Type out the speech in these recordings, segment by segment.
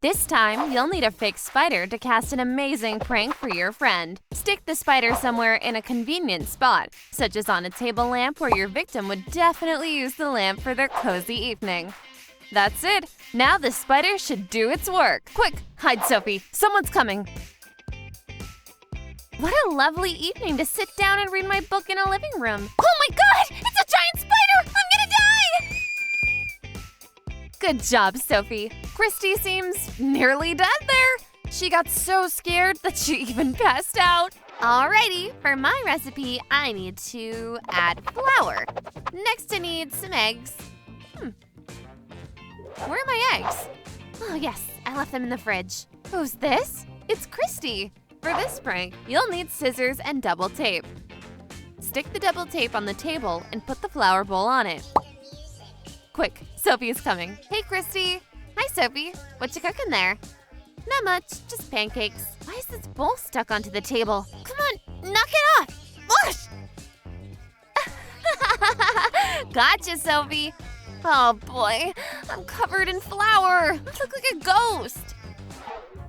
This time, you'll need a fake spider to cast an amazing prank for your friend. Stick the spider somewhere in a convenient spot, such as on a table lamp where your victim would definitely use the lamp for their cozy evening. That's it. Now the spider should do its work. Quick, hide, Sophie. Someone's coming. What a lovely evening to sit down and read my book in a living room. Oh my god! It's a giant spider! I'm gonna die! Good job, Sophie. Christy seems nearly dead there. She got so scared that she even passed out. Alrighty, for my recipe, I need to add flour. Next, I need some eggs. Where are my eggs? Oh yes, I left them in the fridge. Who's this? It's Christy. For this prank, you'll need scissors and double tape. Stick the double tape on the table and put the flour bowl on it. Quick, Sophie is coming. Hey, Christy. Hi, Sophie. What you cooking there? Not much, just pancakes. Why is this bowl stuck onto the table? Come on, knock it off. Whoosh! Gotcha, Sophie. Oh boy, I'm covered in flour. I look like a ghost.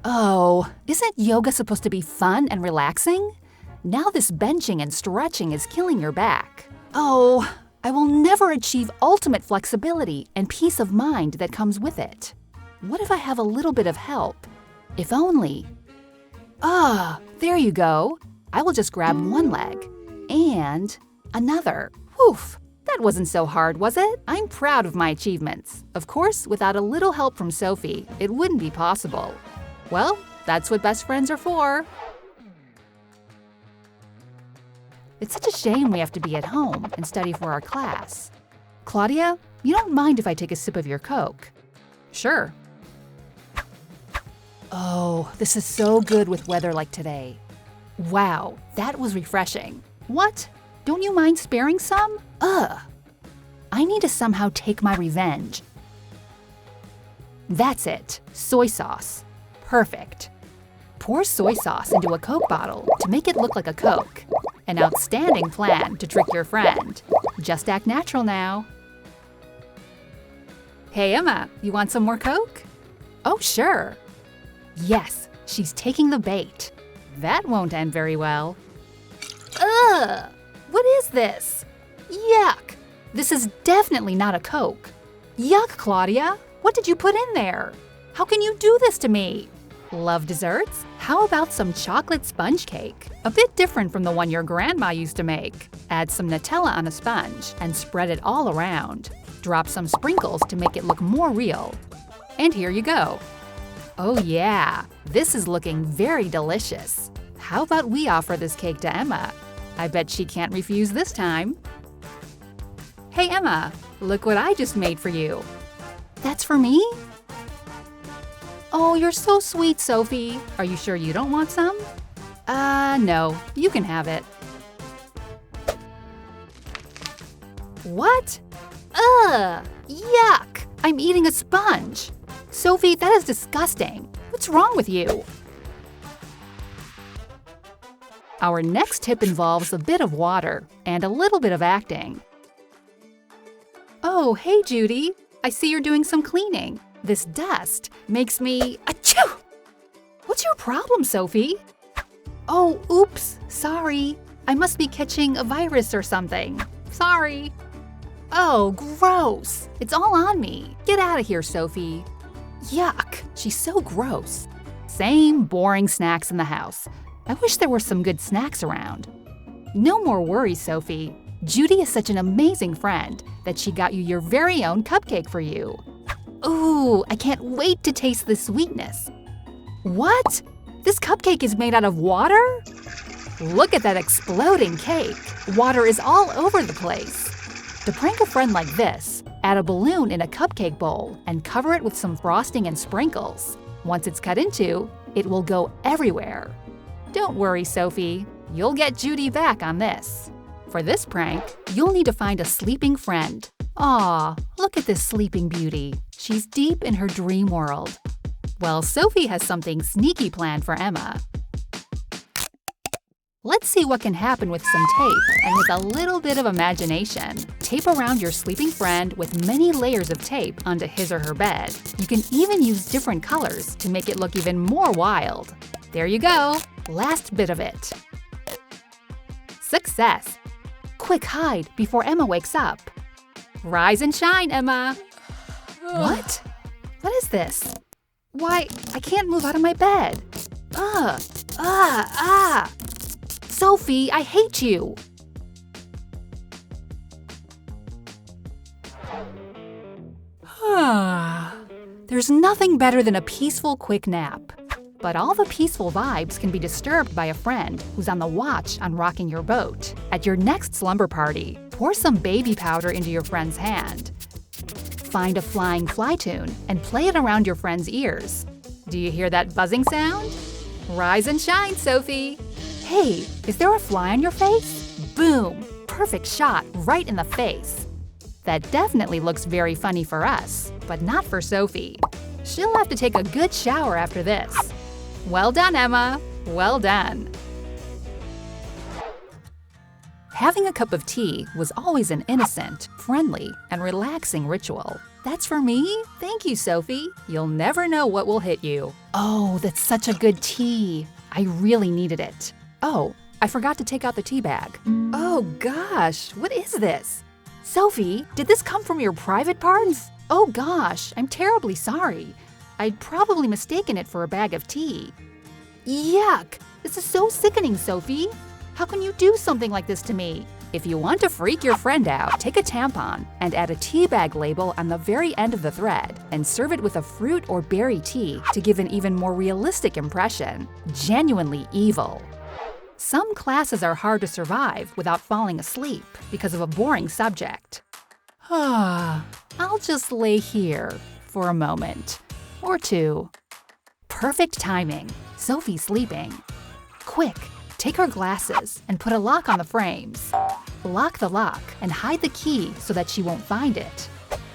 Oh, isn't yoga supposed to be fun and relaxing? Now this benching and stretching is killing your back. Oh, I will never achieve ultimate flexibility and peace of mind that comes with it. What if I have a little bit of help? If only. There you go. I will just grab one leg and another. Woof. That wasn't so hard, was it? I'm proud of my achievements. Of course, without a little help from Sophie, it wouldn't be possible. Well, that's what best friends are for. It's such a shame we have to be at home and study for our class. Claudia, you don't mind if I take a sip of your Coke? Sure. Oh, this is so good with weather like today. Wow, that was refreshing. What? Don't you mind sparing some? Ugh. I need to somehow take my revenge. That's it. Soy sauce. Perfect. Pour soy sauce into a Coke bottle to make it look like a Coke. An outstanding plan to trick your friend. Just act natural now. Hey, Emma, you want some more Coke? Oh, sure. Yes, she's taking the bait. That won't end very well. Ugh! What is this? Yuck! This is definitely not a Coke. Yuck, Claudia! What did you put in there? How can you do this to me? Love desserts? How about some chocolate sponge cake? A bit different from the one your grandma used to make. Add some Nutella on a sponge and spread it all around. Drop some sprinkles to make it look more real. And here you go. Oh yeah, this is looking very delicious. How about we offer this cake to Emma? I bet she can't refuse this time. Hey Emma, look what I just made for you. That's for me? Oh, you're so sweet, Sophie. Are you sure you don't want some? No, you can have it. What? Ugh, yuck! I'm eating a sponge. Sophie, that is disgusting. What's wrong with you? Our next tip involves a bit of water and a little bit of acting. Oh, hey, Judy. I see you're doing some cleaning. This dust makes me… Achoo! What's your problem, Sophie? Oh, oops, sorry. I must be catching a virus or something. Sorry. Oh, gross. It's all on me. Get out of here, Sophie. Yuck, she's so gross. Same boring snacks in the house. I wish there were some good snacks around. No more worries, Sophie. Judy is such an amazing friend that she got you your very own cupcake for you. Ooh, I can't wait to taste the sweetness. What? This cupcake is made out of water? Look at that exploding cake. Water is all over the place. To prank a friend like this, add a balloon in a cupcake bowl and cover it with some frosting and sprinkles. Once it's cut into, it will go everywhere. Don't worry, Sophie. You'll get Judy back on this. For this prank, you'll need to find a sleeping friend. Aw, look at this sleeping beauty. She's deep in her dream world. Well, Sophie has something sneaky planned for Emma. Let's see what can happen with some tape and with a little bit of imagination. Tape around your sleeping friend with many layers of tape onto his or her bed. You can even use different colors to make it look even more wild. There you go. Last bit of it. Success! Quick, hide before Emma wakes up. Rise and shine, Emma. What? What is this? Why, I can't move out of my bed. Sophie, I hate you. There's nothing better than a peaceful, quick nap. But all the peaceful vibes can be disturbed by a friend who's on the watch on rocking your boat. At your next slumber party, pour some baby powder into your friend's hand. Find a flying fly tune and play it around your friend's ears. Do you hear that buzzing sound? Rise and shine, Sophie. Hey, is there a fly on your face? Boom! Perfect shot right in the face. That definitely looks very funny for us, but not for Sophie. She'll have to take a good shower after this. Well done, Emma. Well done. Having a cup of tea was always an innocent, friendly, and relaxing ritual. That's for me? Thank you, Sophie. You'll never know what will hit you. Oh, that's such a good tea. I really needed it. Oh, I forgot to take out the tea bag. Oh gosh, what is this? Sophie, did this come from your private parts? Oh gosh, I'm terribly sorry. I'd probably mistaken it for a bag of tea. Yuck! This is so sickening, Sophie. How can you do something like this to me? If you want to freak your friend out, take a tampon and add a tea bag label on the very end of the thread and serve it with a fruit or berry tea to give an even more realistic impression. Genuinely evil. Some classes are hard to survive without falling asleep because of a boring subject. I'll just lay here for a moment or two. Perfect timing. Sophie's sleeping. Quick, take her glasses and put a lock on the frames. Lock the lock and hide the key so that she won't find it.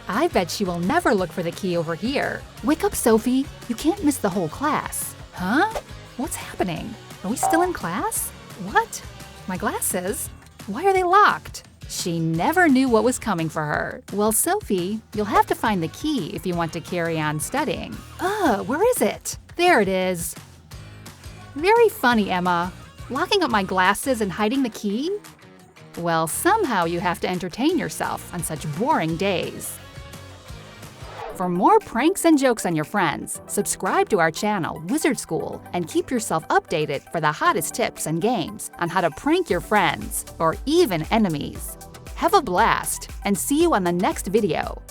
I bet she will never look for the key over here. Wake up, Sophie. You can't miss the whole class. Huh? What's happening? Are we still in class? What? My glasses? Why are they locked? She never knew what was coming for her. Well, Sophie, you'll have to find the key if you want to carry on studying. Where is it? There it is. Very funny, Emma. Locking up my glasses and hiding the key? Well, somehow you have to entertain yourself on such boring days. For more pranks and jokes on your friends, subscribe to our channel, Wizard School, and keep yourself updated for the hottest tips and games on how to prank your friends, or even enemies. Have a blast, and see you on the next video.